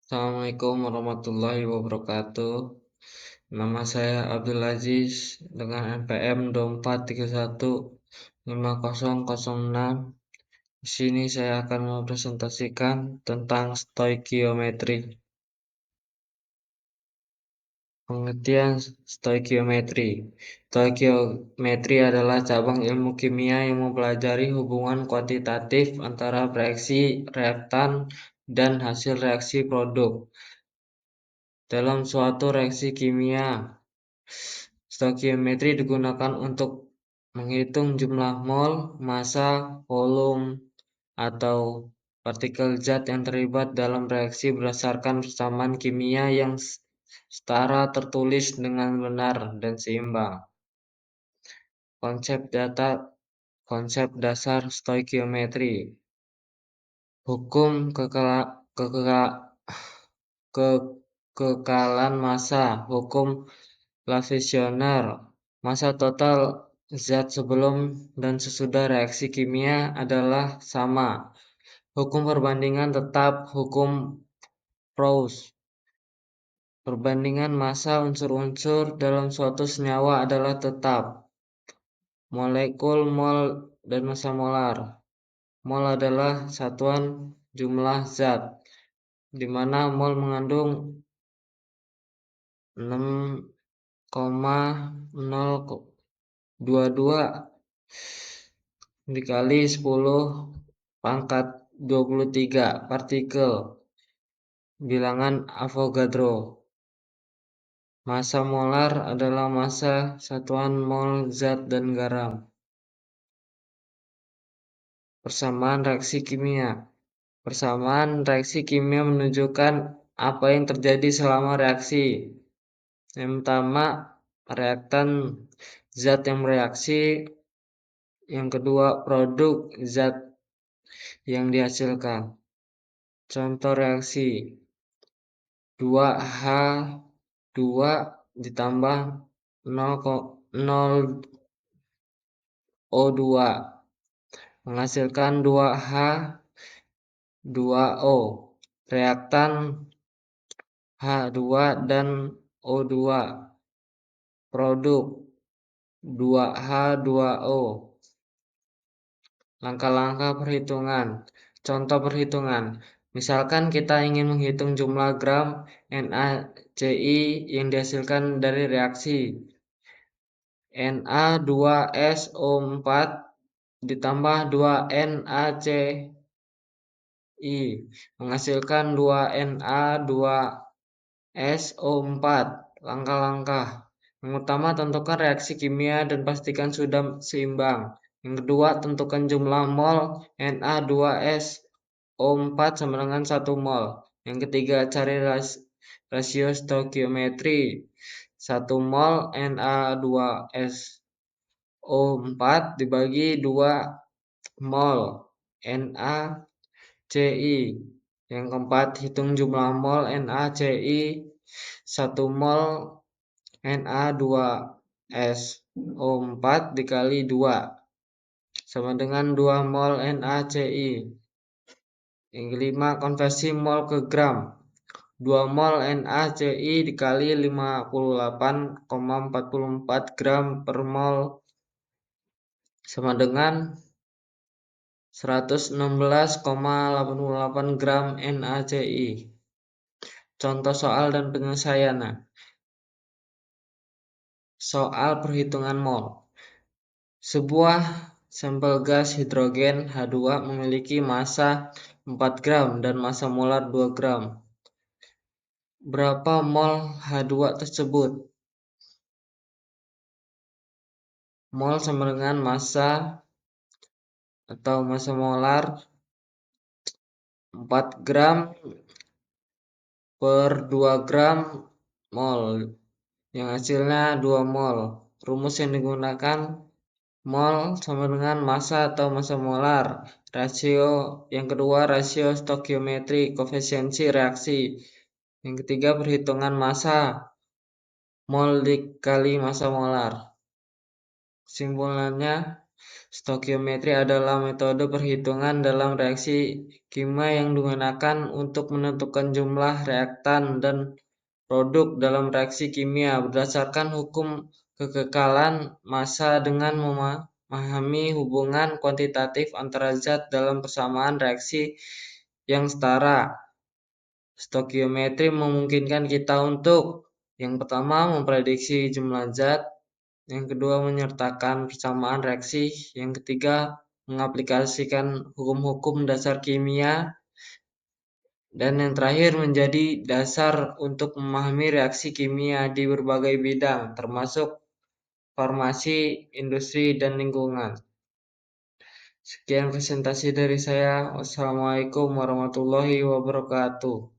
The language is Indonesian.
Assalamualaikum warahmatullahi wabarakatuh. Nama saya Abdul Aziz dengan NPM 24315006. Di sini saya akan mempresentasikan tentang stoikiometri. Pengertian stoikiometri. Stoikiometri adalah cabang ilmu kimia yang mempelajari hubungan kuantitatif antara reaksi reaktan dan hasil reaksi produk dalam suatu reaksi kimia. Stoikiometri digunakan untuk menghitung jumlah mol, massa, volume, atau partikel zat yang terlibat dalam reaksi berdasarkan persamaan kimia yang setara tertulis dengan benar dan seimbang. Konsep dasar stoikiometri. Hukum kekekalan massa. Hukum Lavoisier. Massa total zat sebelum dan sesudah reaksi kimia adalah sama. Hukum perbandingan tetap. Hukum Proust. Perbandingan massa unsur-unsur dalam suatu senyawa adalah tetap. Molekul, mol, dan massa molar. Mol adalah satuan jumlah zat, di mana mol mengandung 6,022 dikali 10⁻23 partikel bilangan Avogadro. Massa molar adalah massa satuan mol zat dan garam. Persamaan reaksi kimia. Persamaan reaksi kimia menunjukkan apa yang terjadi selama reaksi. Yang pertama, reaktan zat yang bereaksi. Yang kedua, produk zat yang dihasilkan. Contoh reaksi 2H2 ditambah 0O2 menghasilkan 2H2O. Reaktan H2 dan O2. Produk 2H2O. Langkah-langkah perhitungan. Contoh perhitungan. Misalkan kita ingin menghitung jumlah gram NaCl yang dihasilkan dari reaksi Na2SO4 ditambah 2NaCl menghasilkan 2Na2SO4. Langkah-langkah. Yang pertama, tentukan reaksi kimia dan pastikan sudah seimbang. Yang kedua, tentukan jumlah mol Na2SO4 sama dengan 1 mol. Yang ketiga, cari rasio stoikiometri. 1 mol Na2SO4 dibagi 2 mol NaCl. Yang keempat, hitung jumlah mol NaCl. 1 mol Na2SO4 dikali 2 sama dengan 2 mol NaCl. Yang kelima, konversi mol ke gram. 2 mol NaCl dikali 58,44 gram per mol sama dengan 116,88 gram NaCl. Contoh soal dan penyelesaian. Soal perhitungan mol. Sebuah sampel gas hidrogen H2 memiliki massa 4 gram dan massa molar 2 gram. Berapa mol H2 tersebut? Mol sama dengan massa atau massa molar 4 gram per 2 gram mol, yang hasilnya 2 mol. Rumus yang digunakan, mol sama dengan massa atau massa molar. Rasio yang kedua, rasio stoikiometri, koefisiensi reaksi. Yang ketiga, perhitungan massa, mol dikali massa molar. Kesimpulannya, Stokiometri adalah metode perhitungan dalam reaksi kimia yang digunakan untuk menentukan jumlah reaktan dan produk dalam reaksi kimia berdasarkan hukum kekekalan massa dengan memahami hubungan kuantitatif antara zat dalam persamaan reaksi yang setara. Stokiometri memungkinkan kita untuk yang pertama memprediksi jumlah zat, yang kedua menyertakan persamaan reaksi, yang ketiga mengaplikasikan hukum-hukum dasar kimia, dan yang terakhir menjadi dasar untuk memahami reaksi kimia di berbagai bidang, termasuk farmasi, industri, dan lingkungan. Sekian presentasi dari saya. Wassalamualaikum warahmatullahi wabarakatuh.